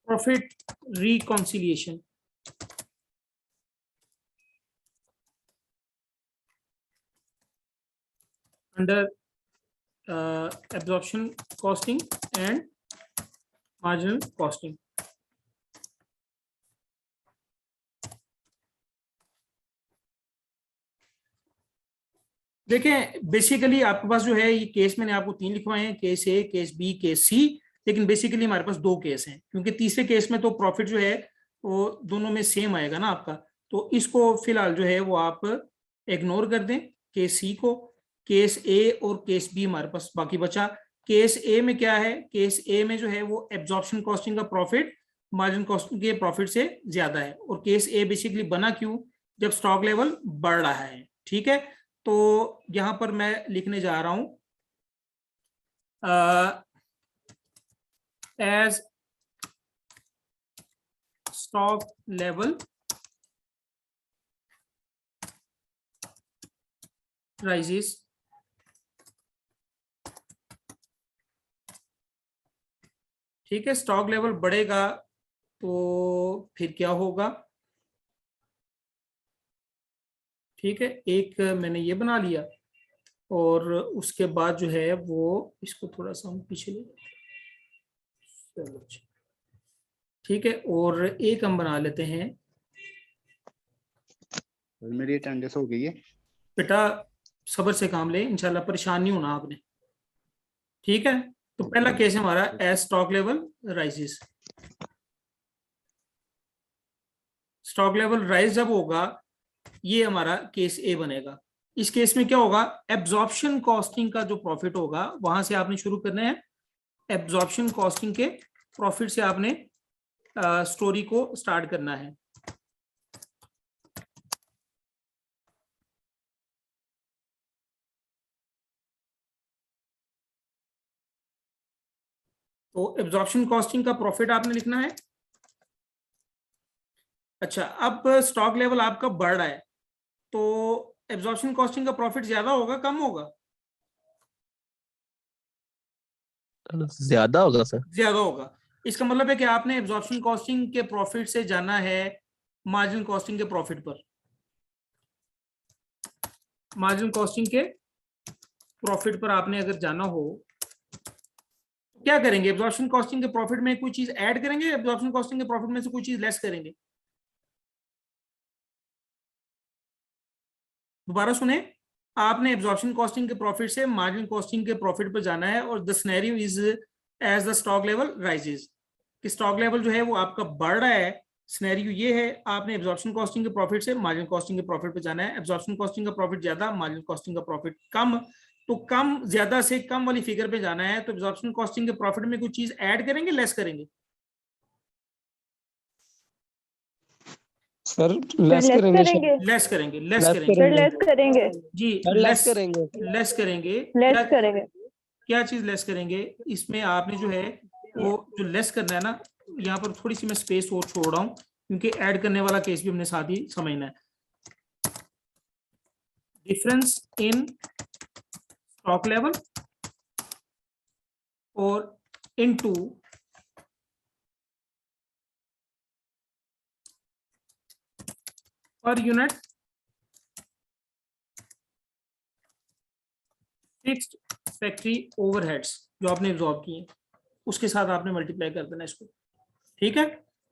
profit reconciliation. Under absorption costing and marginal costing. देखें basically आपके पास जो है ये केस मैंने आपको 3 लिखवाए हैं, केस ए, केस बी, केस सी, लेकिन बेसिकली हमारे पास 2 केस हैं, क्योंकि तीसरे केस में तो प्रॉफिट जो है वो दोनों में सेम आएगा ना आपका, तो इसको फिलहाल जो है वो आप इग्नोर कर दें केस सी को। केस ए और केस बी हमारे पास बाकी बचा। केस ए में क्या है, केस ए में जो है वो एब्जॉर्प्शन कॉस्टिंग का प्रॉफिट मार्जिन कॉस्टिंग के प्रॉफिट से ज्यादा है, और केस ए बेसिकली बना क्यों, जब स्टॉक लेवल बढ़ रहा है। ठीक है, तो यहां पर मैं लिखने जा रहा हूं एज स्टॉक लेवल राइजेस, ठीक है, स्टॉक लेवल बढ़ेगा तो फिर क्या होगा। ठीक है, एक मैंने ये बना लिया, और उसके बाद जो है वो इसको थोड़ा सा हम पीछे ले, ठीक है, और एक हम बना लेते हैं। मेरी अटेंडेंस हो गई है बेटा, सब्र से काम ले, इंशाल्लाह परेशान नहीं होना आपने। ठीक है, तो पहला केस है हमारा as stock level rises. Stock level rise जब होगा, ये हमारा केस ए बनेगा। इस केस में क्या होगा, एब्जॉर्प्शन कॉस्टिंग का जो प्रॉफिट होगा वहां से आपने शुरू करना है। एब्जॉर्प्शन कॉस्टिंग के प्रॉफिट से आपने स्टोरी को स्टार्ट करना है। तो एब्जॉर्प्शन कॉस्टिंग का प्रॉफिट आपने लिखना है। अच्छा, अब स्टॉक लेवल आपका बढ़ रहा है, तो एब्जॉर्प्शन कॉस्टिंग का प्रॉफिट ज्यादा होगा कम होगा? ज्यादा होगा सर। ज्यादा होगा। इसका मतलब है कि आपने एब्जॉर्प्शन कॉस्टिंग के प्रॉफिट से जाना है मार्जिन कॉस्टिंग के प्रॉफिट पर। मार्जिन कॉस्टिंग के प्रॉफिट पर आपने अगर जाना हो, क्या करेंगे, एब्जॉर्प्शन कॉस्टिंग के प्रॉफिट में कोई चीज ऐड करेंगे, एब्जॉर्प्शन कॉस्टिंग के प्रॉफिट में से कोई चीज लेस करेंगे? दोबारा सुने, आपने एब्जॉर्प्शन कॉस्टिंग के प्रॉफिट से मार्जिन कॉस्टिंग के प्रॉफिट पर जाना है, और the scenario is as the stock level rises, कि स्टॉक लेवल जो है वो आपका बढ़ रहा है। सिनेरियो ये है, आपने एब्जॉर्प्शन कॉस्टिंग के प्रॉफिट से मार्जिन कॉस्टिंग के प्रॉफिट पर जाना है। एब्जॉर्प्शन कॉस्टिंग का प्रॉफिट ज्यादा, मार्जिन कॉस्टिंग का प्रॉफिट कम, तो कम ज्यादा से कम वाली फिगर पे जाना है, तो एब्जॉर्प्शन कॉस्टिंग के प्रॉफिट में कोई चीज ऐड करेंगे लेस करेंगे? सर लेस करेंगे, लेस करेंगे, लेस लेस करेंगे करेंगे लेस करेंगे जी, लेस करेंगे, लेस करेंगे। लेस करेंगे। क्या चीज लेस करेंगे? इसमें आपने जो है वो जो लेस करना है ना, यहाँ पर थोड़ी सी मैं स्पेस और छोड़ रहा हूँ, क्योंकि ऐड करने वाला केस भी हमने साथ ही समझना है। डिफरेंस इन स्टॉक लेवल और into per unit fixed factory overheads जो आपने एब्जॉर्ब किए, उसके साथ आपने मल्टीप्लाई कर देना इसको। ठीक है,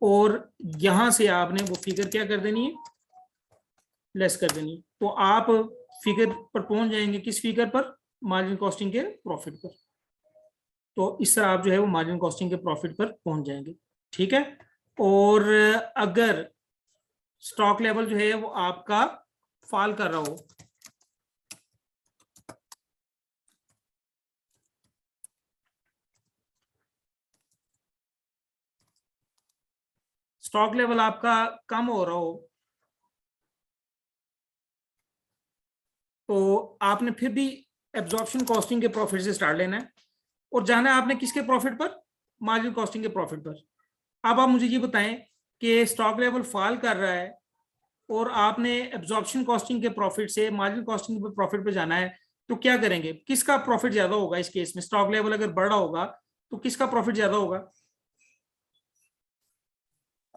और यहां से आपने वो फिगर क्या कर देनी है, लेस कर देनी है। तो आप फिगर पर पहुंच जाएंगे, किस फिगर पर, मार्जिन कॉस्टिंग के प्रॉफिट पर। तो इस तरह आप जो है वो मार्जिन कॉस्टिंग के प्रॉफिट पर पहुंच जाएंगे। ठीक है, और अगर स्टॉक लेवल जो है वो आपका फॉल कर रहा हो, स्टॉक लेवल आपका कम हो रहा हो, तो आपने फिर भी एब्जॉर्प्शन कॉस्टिंग के प्रॉफिट से स्टार्ट लेना है, और जाना है आपने किसके प्रॉफिट पर, मार्जिन कॉस्टिंग के प्रॉफिट पर। अब आप मुझे ये बताएं कि स्टॉक लेवल फॉल कर रहा है और आपने एब्जॉर्प्शन कॉस्टिंग के प्रॉफिट से मार्जिन कॉस्टिंग के प्रॉफिट पर जाना है, तो क्या करेंगे, किसका प्रॉफिट ज्यादा होगा इस केस में? स्टॉक लेवल अगर बढ़ा होगा तो किसका प्रॉफिट ज्यादा होगा?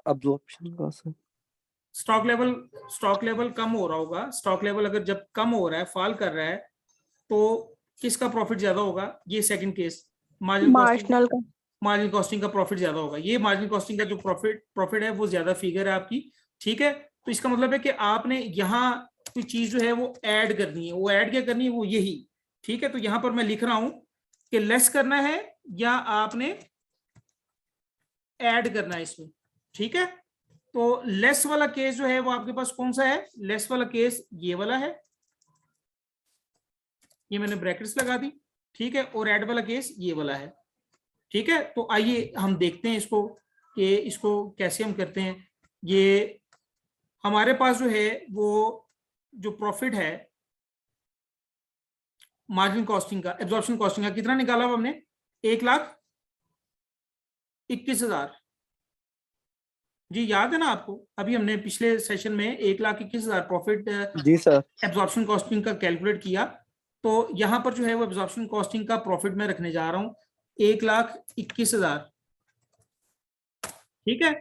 अब्जॉर्प्शन कॉस्ट है। स्टॉक लेवल कम हो रहा होगा, स्टॉक लेवल अगर जब कम हो रहा है, फॉल कर रहा है, तो किसका प्रॉफिट ज्यादा होगा? ये सेकंड केस, मार्जिनल का। मार्जिनल कॉस्टिंग का प्रॉफिट ज्यादा होगा। ये मार्जिनल कॉस्टिंग का जो प्रॉफिट है वो ज्यादा फिगर है आपकी, ठीक है। तो इसका मतलब है कि आपने यहाँ कोई चीज जो है वो ऐड करनी है, वो ऐड क्या करनी है, वो यही, ठीक है। तो यहां पर मैं लिख रहा हूं कि लेस करना है या आपने ऐड करना है इसमें, ठीक है। तो लेस वाला केस जो है वो आपके पास कौन सा है? लेस वाला केस ये वाला है, ये मैंने ब्रैकेट्स लगा दी, ठीक है। और ऐड वाला केस ये वाला है, ठीक है। तो आइए हम देखते हैं इसको कि इसको कैसे हम करते हैं। ये हमारे पास जो है वो जो प्रॉफिट है मार्जिन कॉस्टिंग का, एब्जॉर्प्शन कॉस्टिंग का कितना निकाला हमने? 1,21,000। जी याद है ना आपको? अभी हमने पिछले सेशन में 1,21,000 प्रॉफिट जी सर। एब्जॉर्प्शन कॉस्टिंग का कैलकुलेट किया। तो यहां पर जो है वो एब्जॉर्प्शन कॉस्टिंग का प्रॉफिट मैं रखने जा रहा हूं 1,21,000, ठीक है।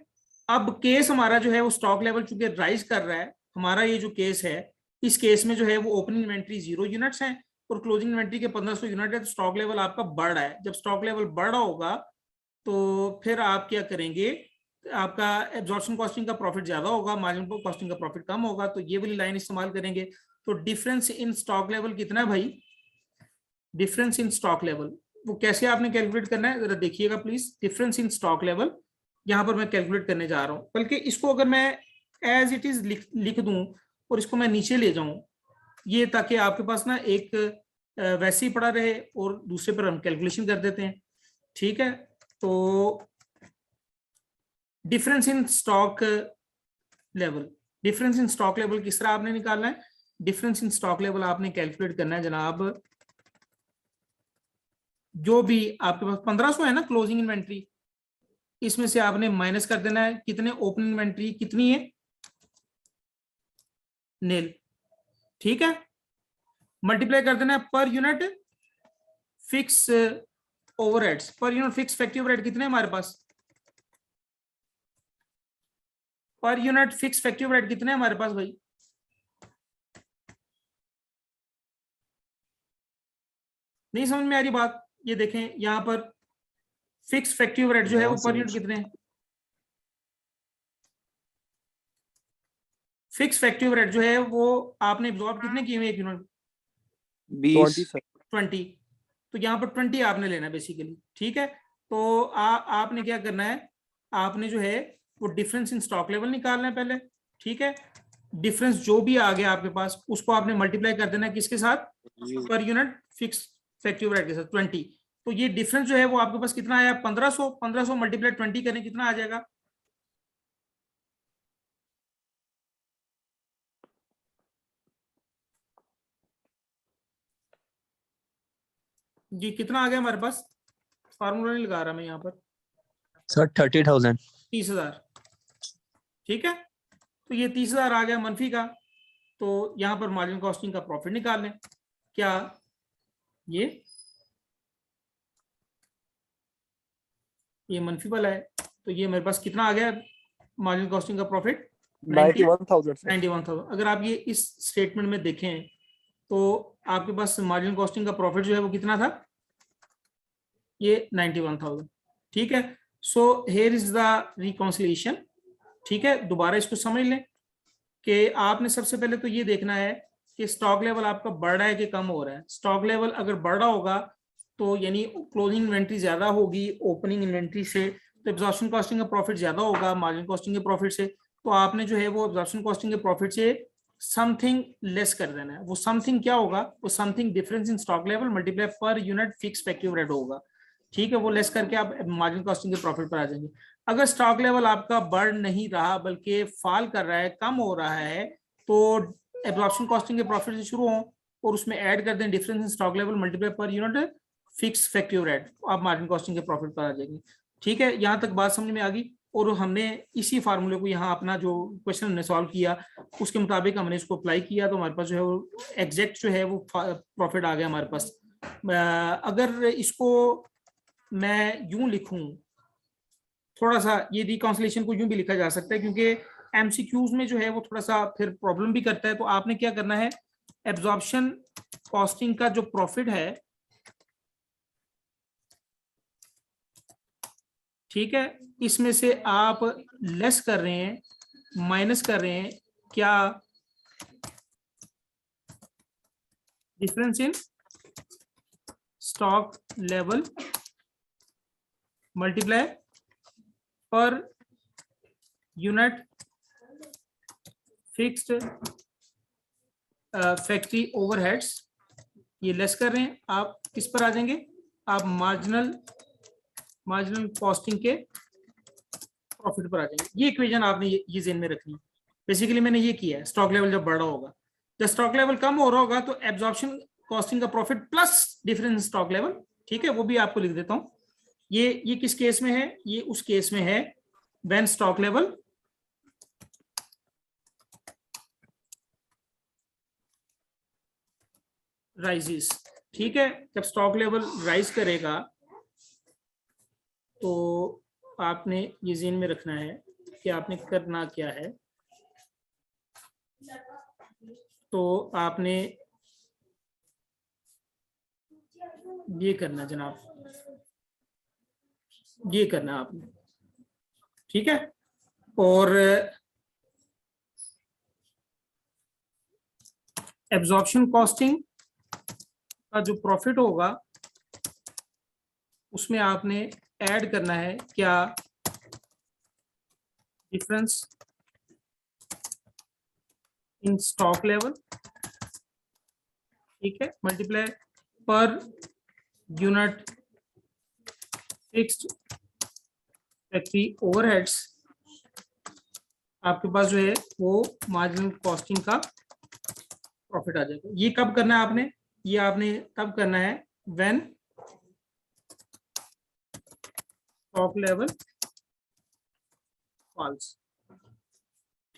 अब केस हमारा जो है वो स्टॉक लेवल चूंकि राइज कर रहा है, हमारा ये जो केस है, इस केस में जो है वो ओपनिंग इन्वेंट्री 0 यूनिट्स है और क्लोजिंग इन्वेंट्री के 1500 यूनिट है। तो स्टॉक लेवल आपका बढ़ रहा है। जब स्टॉक लेवल बढ़ रहा होगा तो फिर आप क्या करेंगे? आपका एब्जॉर्प्शन कॉस्टिंग का प्रॉफिट ज्यादा होगा, मार्जिन कॉस्टिंग का प्रॉफिट कम होगा। तो ये वाली लाइन इस्तेमाल करेंगे। तो डिफरेंस इन स्टॉक लेवल कितना है भाई? डिफरेंस इन स्टॉक लेवल वो कैसे आपने कैलकुलेट करना है, जरा देखिएगा please. Difference in stock level यहां पर मैं कैलकुलेट करने जा रहा हूं, बल्कि इसको अगर मैं एज इट इज लिख दूं और इसको मैं नीचे ले जाऊं, ये ताकि आपके पास ना एक वैसे ही पड़ा रहे और दूसरे पर हम कैलकुलेशन कर देते हैं, ठीक है। तो difference in stock level, difference in stock level किस तरह आपने निकालना है? डिफरेंस इन स्टॉक लेवल आपने कैलकुलेट करना है जनाब, जो भी आपके पास 1500 है ना क्लोजिंग इन्वेंट्री, इसमें से आपने माइनस कर देना है कितने? ओपनिंग इन्वेंट्री कितनी है? नील, ठीक है। मल्टीप्लाई कर देना है per unit fix overheads, per unit fix factory overhead कितने हमारे पास? Per unit fix factory overhead कितने हमारे पास भाई? नहीं समझ में आ रही बात? ये देखें यहां पर फिक्स फैक्टरी ओवरहेड जो है वो पर यूनिट कितने हैं? फिक्स फैक्टरी ओवरहेड जो है वो आपने एब्जॉर्ब कितने किए हुए एक यूनिट? 20 20। तो यहाँ पर 20 आपने लेना है बेसिकली, ठीक है। तो आपने क्या करना है? आपने जो है वो डिफरेंस इन स्टॉक लेवल निकालना है पहले, ठीक है। डिफरेंस जो भी आ गया आपके पास उसको आपने मल्टीप्लाई कर देना है किसके साथ? Per unit fix factory overhead के साथ 20। तो ये डिफरेंस जो है वो आपके पास कितना आया? 1500। 1500 मल्टीप्लाई 20 करें कितना आ जाएगा? जी कितना आ गया हमारे पास? फार्मूला नहीं लगा रहा मैं यहाँ पर। सर 30,000। 30,000, ठीक है। तो ये 30,000 आ गया मनफी का। तो यहाँ पर मार्जिन कॉस्टिंग का प्रॉफिट निकाल लें। क्या ये मनफी वाला है? तो ये मेरे पास कितना आ गया मार्जिन कॉस्टिंग का प्रॉफिट? 91,000 सर। 91,000। अगर आप ये इस स्टेटमेंट में देखें तो आपके पास मार्जिन कॉस्टिंग का प्रॉफिट जो है वो कितना था? ये 91,000, ठीक है। So here is the reconciliation, ठीक है। दोबारा इसको समझ लें कि आपने सबसे पहले तो ये देखना है कि स्टॉक लेवल आपका बढ़ रहा है कि कम हो रहा है। स्टॉक लेवल अगर बढ़ रहा होगा तो यानी क्लोजिंग इन्वेंट्री ज्यादा होगी ओपनिंग इन्वेंट्री से, तो एब्जॉर्प्शन कॉस्टिंग का प्रॉफिट ज्यादा होगा मार्जिन कॉस्टिंग के प्रॉफिट से। तो आपने जो है वो एब्जॉर्प्शन कॉस्टिंग के प्रॉफिट से समथिंग लेस कर देना है। वो समथिंग क्या होगा? वो something difference in stock level multiply per unit fix factory overhead होगा, ठीक है। वो लेस करके आप मार्जिन कॉस्टिंग के प्रॉफिट पर आ जाएंगे। अगर स्टॉक लेवल आपका बढ़ नहीं रहा बल्कि फॉल कर रहा है, कम हो रहा है, तो एब्जॉर्प्शन कॉस्टिंग के प्रॉफिट से शुरू हो और उसमें ऐड कर दें difference in stock level multiply per unit fix factory overhead, आप मार्जिन कॉस्टिंग के प्रॉफिट पर आ जाएंगे, ठीक है। यहाँ तक बात समझ में आ गई। और हमने इसी फार्मूले को यहाँ अपना जो क्वेश्चन हमने सॉल्व किया उसके मुताबिक हमने इसको अप्लाई किया, तो हमारे पास जो है वो एग्जैक्ट जो है वो प्रॉफिट आ गया हमारे पास। अगर इसको मैं यूं लिखूं थोड़ा सा ये रिकॉन्सिलेशन को यूं भी लिखा जा सकता है, क्योंकि एमसीक्यूज में जो है वो थोड़ा सा फिर प्रॉब्लम भी करता है। तो आपने क्या करना है, एब्जॉर्प्शन कॉस्टिंग का जो प्रॉफिट है, ठीक है, इसमें से आप लेस कर रहे हैं, माइनस कर रहे हैं क्या, difference in stock level multiply per unit fixed factory overheads, ये लेस कर रहे हैं। आप किस पर आ जाएंगे, आप मार्जिनल कॉस्टिंग के प्रॉफिट पर आ जाएंगे। ये इक्वेशन आपने ये ज़हन में रखनी है। बेसिकली मैंने ये किया है, स्टॉक लेवल जब बढ़ रहा होगा, जब स्टॉक लेवल कम हो रहा होगा तो एब्जॉर्प्शन कॉस्टिंग का profit plus difference stock level, ठीक है, वो भी आपको लिख देता हूं। ये किस केस में है, ये उस केस में है व्हेन स्टॉक लेवल राइजेस, ठीक है। जब स्टॉक लेवल राइज करेगा तो आपने ये ज़हन में रखना है कि आपने करना क्या है। तो आपने ये करना जनाब, ये करना आपने, ठीक है। और एब्जॉर्प्शन कॉस्टिंग का जो प्रॉफिट होगा उसमें आपने ऐड करना है क्या, डिफरेंस इन स्टॉक लेवल, ठीक है, multiply per unit fixed factory overheads. आपके पास जो है वो मार्जिनल कॉस्टिंग का प्रॉफिट आ जाएगा। ये कब करना है आपने, ये आपने तब करना है व्हेन स्टॉक लेवल फॉल्स,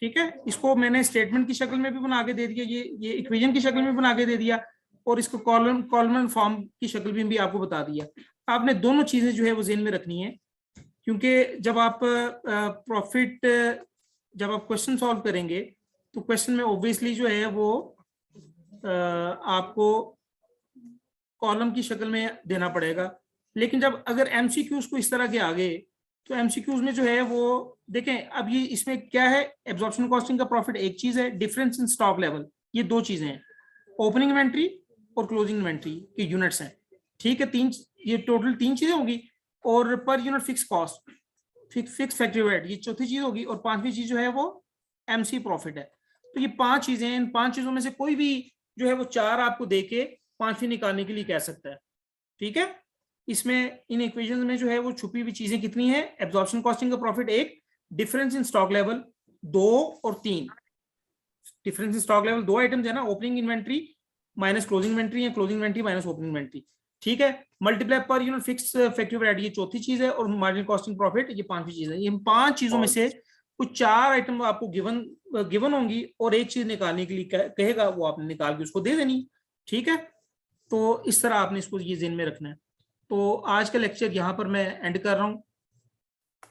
ठीक है। इसको मैंने स्टेटमेंट की शक्ल में भी बना के दे दिया, ये इक्वेशन की शक्ल में बना के दे दिया, और इसको कॉलम फॉर्म की शक्ल में भी आपको बता दिया। आपने दोनों चीजें जो है वो ज़हन में रखनी है, क्योंकि जब आप प्रॉफिट जब आप क्वेश्चन सॉल्व करेंगे तो क्वेश्चन में ऑब्वियसली जो है वो आपको कॉलम की शक्ल में देना पड़ेगा। लेकिन जब अगर एमसीक्यूज को इस तरह के आगे, तो एमसीक्यूज में जो है वो देखें, अब ये इसमें क्या है, एब्जॉर्प्शन कॉस्टिंग का प्रॉफिट एक चीज है, डिफरेंस इन स्टॉक लेवल ये दो चीजें हैं, ओपनिंग इन्वेंट्री और क्लोजिंग इन्वेंट्री के यूनिट्स हैं, ठीक है। ये टोटल तीन चीजें होगी, और per unit fix cost, fix factory overhead ये चौथी चीज होगी, और पांचवी चीज जो है वो एमसी प्रॉफिट है। तो ये पांच चीजें हैं, इन पांच चीजों में से कोई भी जो है वो चार आपको देके पांचवी निकालने के लिए कह सकता है, ठीक है। इसमें इन इक्वेशन में जो है वो छुपी हुई चीजें कितनी है, एब्जॉर्प्शन कॉस्टिंग का प्रॉफिट एक, डिफरेंस इन स्टॉक लेवल दो और तीन। डिफरेंस इन स्टॉक लेवल दो आइटम्स है ना, opening inventory minus closing inventory या closing inventory minus opening inventory, ठीक है। Multiply per unit fix factory overhead ये चौथी चीज है, और मार्जिनल कॉस्टिंग प्रॉफिट ये पांचवी चीज है। ये पांच चीजों में से कुछ चार आइटम आपको गिवन होंगी, और एक चीज निकालने के लिए कहेगा, वो आपने निकाल के उसको दे देनी, ठीक है। तो इस तरह आपने इसको ये ज़हन में रखना है। तो आज का लेक्चर यहाँ पर मैं एंड कर रहा हूँ।